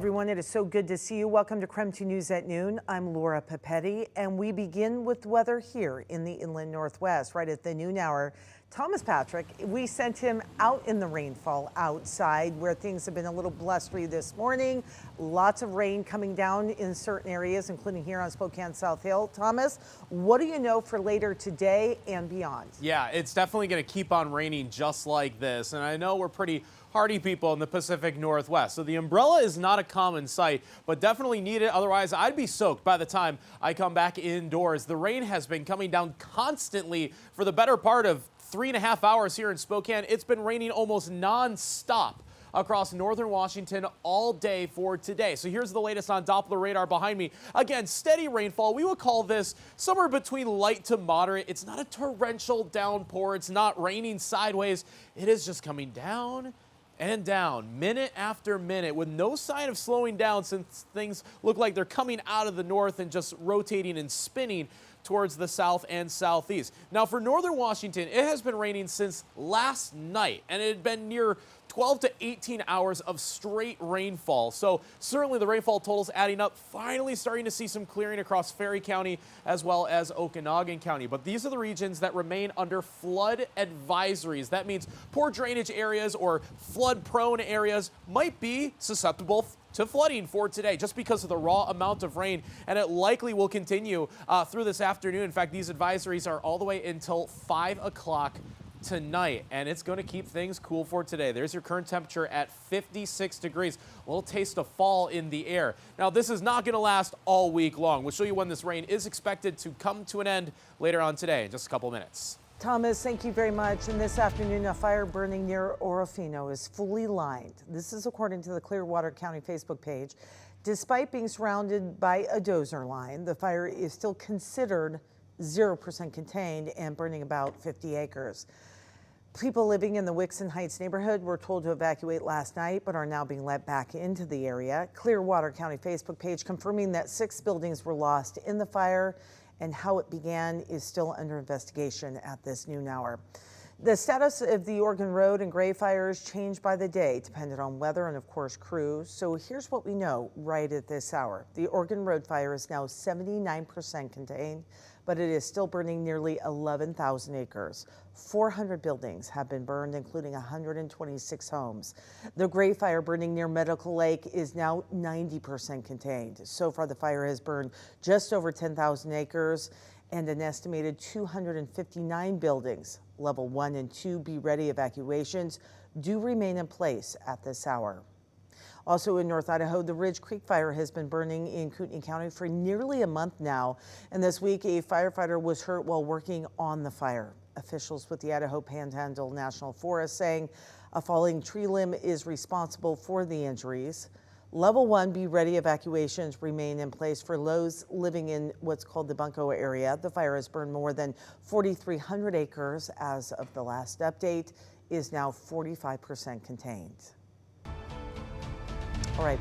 Everyone, it is so good to see you. Welcome to KREM 2 News at Noon. I'm Laura Papetti, and we begin with weather here in the inland Northwest. Right at the noon hour, Thomas Patrick, we sent him out in the rainfall outside where things have been a little blustery this morning. Lots of rain coming down in certain areas, including here on Spokane South Hill. Thomas, what do you know for later today and beyond? Yeah, it's definitely going to keep on raining just like this. And I know we're pretty hardy people in the Pacific Northwest, so the umbrella is not a common sight, but definitely need it. Otherwise, I'd be soaked by the time I come back indoors. The rain has been coming down constantly for the better part of 3.5 hours here in Spokane. It's been raining almost non-stop across northern Washington all day for today. So here's the latest on Doppler radar behind me. Again, steady rainfall. We would call this somewhere between light to moderate. It's not a torrential downpour. It's not raining sideways. It is just coming down and down, minute after minute, with no sign of slowing down since things look like they're coming out of the north and just rotating and spinning towards the south and southeast. Now, for northern Washington, it has been raining since last night, and it had been near 12 to 18 hours of straight rainfall. So certainly the rainfall totals adding up, finally starting to see some clearing across Ferry County as well as Okanagan County. But these are the regions that remain under flood advisories. That means poor drainage areas or flood prone areas might be susceptible to flooding for today just because of the raw amount of rain, and it likely will continue through this afternoon. In fact, these advisories are all the way until 5 o'clock tonight, and it's going to keep things cool for today. There's your current temperature at 56 degrees. A little taste of fall in the air. Now, this is not going to last all week long. We'll show you when this rain is expected to come to an end later on today in just a couple minutes. Thomas, thank you very much. And this afternoon, a fire burning near Orofino is fully lined. This is according to the Clearwater County Facebook page. Despite being surrounded by a dozer line, the fire is still considered 0% contained and burning about 50 acres. People living in the Wixon Heights neighborhood were told to evacuate last night, but are now being let back into the area. Clearwater County Facebook page confirming that 6 buildings were lost in the fire, and how it began is still under investigation at this noon hour. The status of the Oregon Road and Gray fires changed by the day, dependent on weather and, of course, crews. So here's what we know right at this hour. The Oregon Road fire is now 79% contained, but it is still burning nearly 11,000 acres. 400 buildings have been burned, including 126 homes. The Gray fire burning near Medical Lake is now 90% contained. So far, the fire has burned just over 10,000 acres and an estimated 259 buildings. Level 1 and 2 Be Ready evacuations do remain in place at this hour. Also in North Idaho, the Ridge Creek fire has been burning in Kootenai County for nearly a month now. And this week, a firefighter was hurt while working on the fire. Officials with the Idaho Panhandle National Forest saying a falling tree limb is responsible for the injuries. Level 1 Be Ready evacuations remain in place for those living in what's called the Bunko area. The fire has burned more than 4,300 acres as of the last update, is now 45% contained. All right.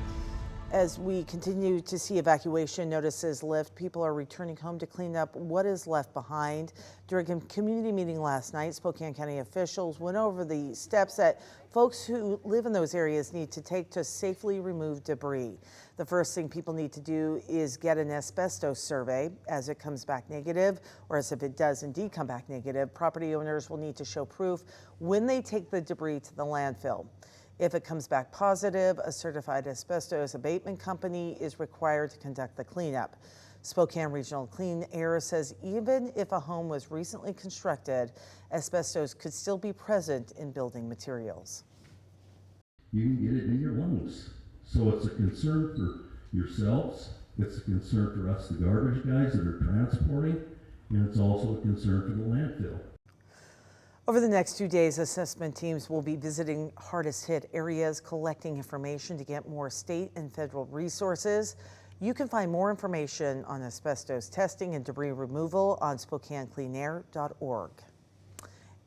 As we continue to see evacuation notices lift, people are returning home to clean up what is left behind. During a community meeting last night, Spokane County officials went over the steps that folks who live in those areas need to take to safely remove debris. The first thing people need to do is get an asbestos survey. As it comes back negative, or as if it does indeed come back negative, property owners will need to show proof when they take the debris to the landfill. If it comes back positive, a certified asbestos abatement company is required to conduct the cleanup. Spokane Regional Clean Air says even if a home was recently constructed, asbestos could still be present in building materials. You can get it in your lungs. So it's a concern for yourselves, it's a concern for us, the garbage guys that are transporting, and it's also a concern for the landfill. Over the next 2 days, assessment teams will be visiting hardest hit areas, collecting information to get more state and federal resources. You can find more information on asbestos testing and debris removal on SpokaneCleanAir.org.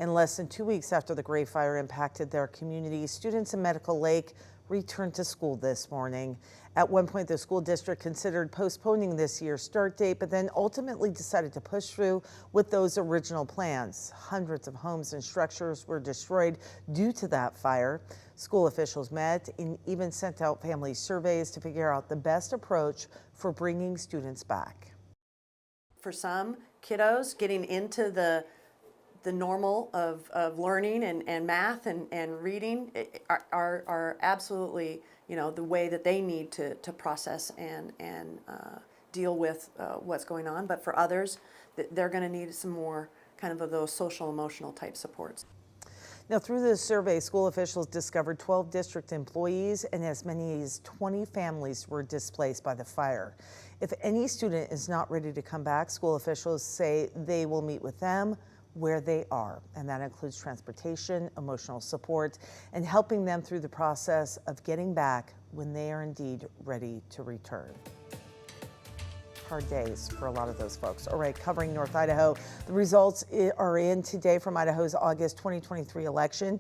In less than 2 weeks after the Gray fire impacted their community, students in Medical Lake returned to school this morning. At one point, the school district considered postponing this year's start date, but then ultimately decided to push through with those original plans. Hundreds of homes and structures were destroyed due to that fire. School officials met and even sent out family surveys to figure out the best approach for bringing students back. For some kiddos, getting into the normal of learning and math and reading are absolutely, you know, the way that they need to process and deal with what's going on. But for others, they're going to need some more kind of those social emotional type supports. Now, through this survey, school officials discovered 12 district employees and as many as 20 families were displaced by the fire. If any student is not ready to come back, school officials say they will meet with them where they are, and that includes transportation, emotional support, and helping them through the process of getting back when they are indeed ready to return. Hard days for a lot of those folks. All right, covering North Idaho, the results are in today from Idaho's August 2023 election.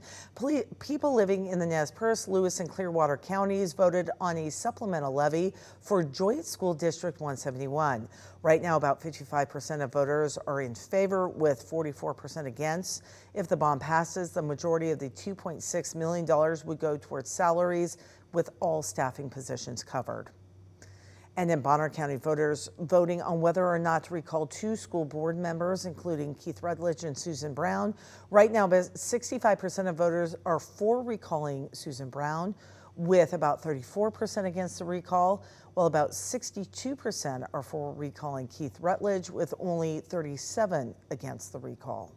People living in the Nez Perce, Lewis, and Clearwater counties voted on a supplemental levy for Joint School District 171. Right now, about 55% of voters are in favor, with 44% against. If the bond passes, the majority of the $2.6 million would go towards salaries, with all staffing positions covered. And in Bonner County, voters voting on whether or not to recall 2 school board members, including Keith Rutledge and Susan Brown. Right now, 65% of voters are for recalling Susan Brown, with about 34% against the recall, while about 62% are for recalling Keith Rutledge, with only 37% against the recall.